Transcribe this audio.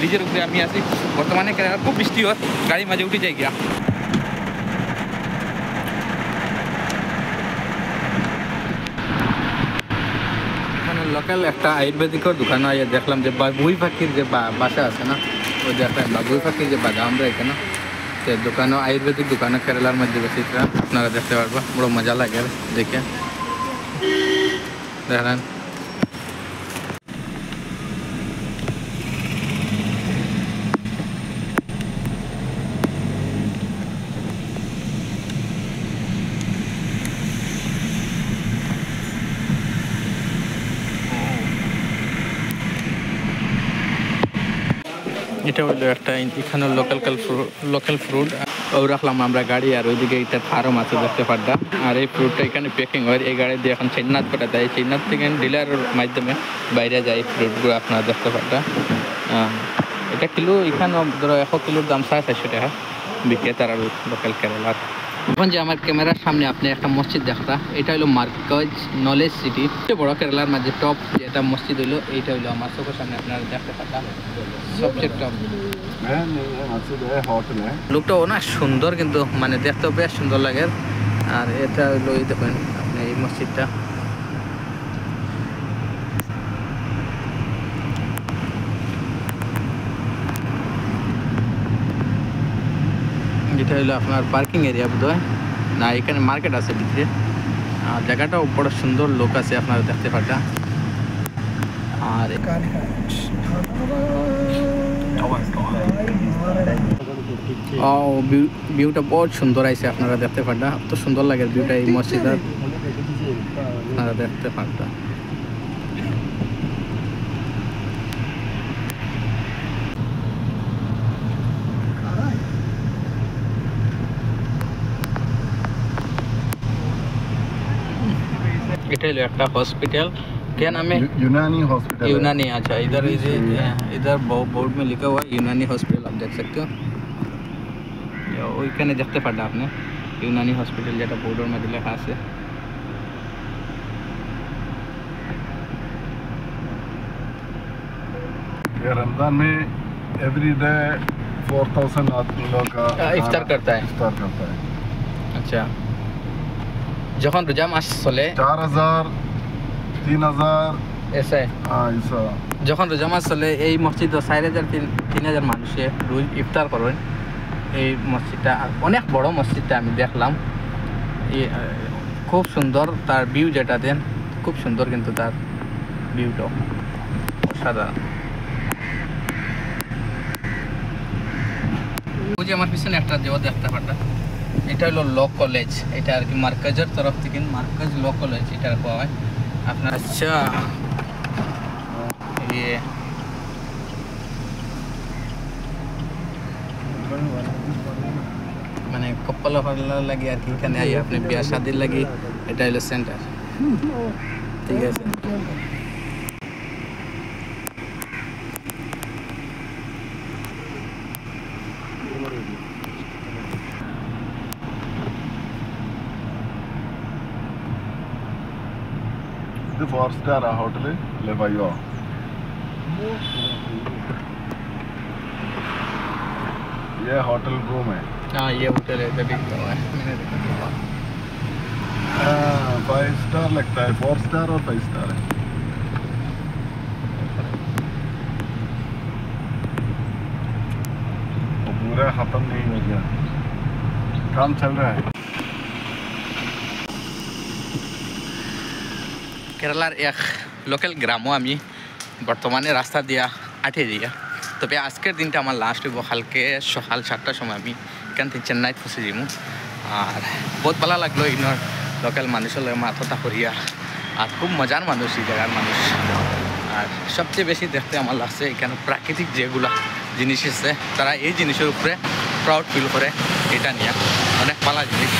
ব্রিজের উপরে আমি আছি বর্তমানে। কেরালা খুব বৃষ্টি হয়, গাড়ি মাঝে উঠে যাই গিয়া। এখানে লোকাল একটা আয়ুর্বেদিকের দোকান হয়, দেখলাম যে বাবুই পাখির যে বাসা আছে না, ওই দেখলাম বাবুই পাখির যে বাজা আমরা এখানে দোকানও আয়ুর্বেদিক দোকানও কেরালার মধ্যে বেশি আপনারা দেখতে পারবো। বড় মজা লাগে দেখে, দেখলেন। এটা হলো একটা এখানে লোকাল ফ্রুট ও রাখলাম আমরা গাড়ি, আর ওইদিকে এটা ফার্ম আছে দেখতে পারদা। আর এই ফ্রুটটা এখানে প্যাকিং হয়, এই গাড়ি দিয়ে এখন চেন্নাত পাঠা যায়, চেন্নাত থেকে ডিলারের মাধ্যমে বাইরে যায় ফ্রুটগুলো আপনারা দেখতে পারদা। এটা কিলো এখানে ধরো 100 কিলোর দাম 450 টাকা বিক্রি তারা লোকাল কেরালার। এখন যে আমার ক্যামেরার সামনে আপনি একটা মসজিদ দেখতা, এটা হলো মার্কাজ নলেজ সিটি, বড় কেরালার মাঝে টপ যেটা মসজিদ হলো এইটা হলো আমার চোখের সামনে আপনারা দেখতে পাতা সবচেয়ে টপ। লোকটা অনেক সুন্দর, কিন্তু মানে দেখতেও বেশ সুন্দর লাগে। আর এটা হলো এই দেখেন আপনি এই মসজিদটা, যেটা হলো আপনার পার্কিং এরিয়া বোধ হয় না, এখানে মার্কেট আছে ভিতরে। আর জায়গাটাও বড় সুন্দর, লোক আছে আপনারা দেখতে পারটা। আর ভিউটা বহুত সুন্দর আইছে আপনারা দেখতে পারটা, তো সুন্দর লাগে ভিউটা এই মসজিদের আপনারা দেখতে পারটা। এটা হলো একটা हॉस्पिटल, क्या नाम है? यूनानी हॉस्पिटल। यूनानी, अच्छा। इधर बोर्ड में लिखा हुआ है यूनानी हॉस्पिटल, आप देख सकते हो। ওইখানে দেখতে পারটা আপনি यूनानी हॉस्पिटल যেটা বোর্ডের মধ্যে লেখা আছে। ये रमजान में एवरी डे 4000 आदमी लोग का इफ्तार करता है। अच्छा, যখন রোজা মাস চলে 4000 3000 ऐसा है। ऐसा যখন রোজা মাস চলে এই মসজিদে 4000 3000 মানুষে রোজ ইফতার করেন। এই মসজিদটা অনেক বড়, মসজিদটা আমি দেখলাম, খুব সুন্দর। তার ভিউ যেটা দেন খুব সুন্দর, কিন্তু তার ভিউটাও অসাধারণ। ওই যে আমার পিছনে একটা দেওয়া দেখতে পারটা, এটা হলো ল কলেজ, এটা আর কি মার্কাজের তরফ থেকে, মার্কাজ ল কলেজ এটা রাখা হয় আপনার। আচ্ছা, মানে কপাল ভালো লাগে আর কি, এখানে আই আপনি বিয়া শাদির লাগি, এটা হলো সেন্টার। ঠিক আছে, ഇത് 4 സ്റ്റാർ होटल लेवायो। ये होटल रूम है। हाँ, ये होटल है, तभी हुआ है मैंने देखा। 5 स्टार लगता है, 4 स्टार और 5 स्टार है। वो पूरा खत्म नहीं हो गया, काम चल रहा है। কেরালার এক লোকাল গ্রামও আমি বর্তমানে রাস্তা দিয়া আটে দিয়া, তবে আজকের দিনটা আমার লাস্ট হইব কালকে সকাল 7টার সময় আমি এখান থেকে চেন্নাইত পৌঁছে যাব। আর বহুত ভালো লাগলো ইনোর লোকাল মানুষের মাথাটা করিয়া, আর খুব মজার মানুষ এই জায়গার মানুষ। আর সবচেয়ে বেশি দেখতে আমার লাগছে এখানে প্রাকৃতিক যেগুলো জিনিস আছে, তারা এই জিনিসের উপরে প্রাউড ফিল করে, এটা নিয়ে অনেক ভালো জিনিস।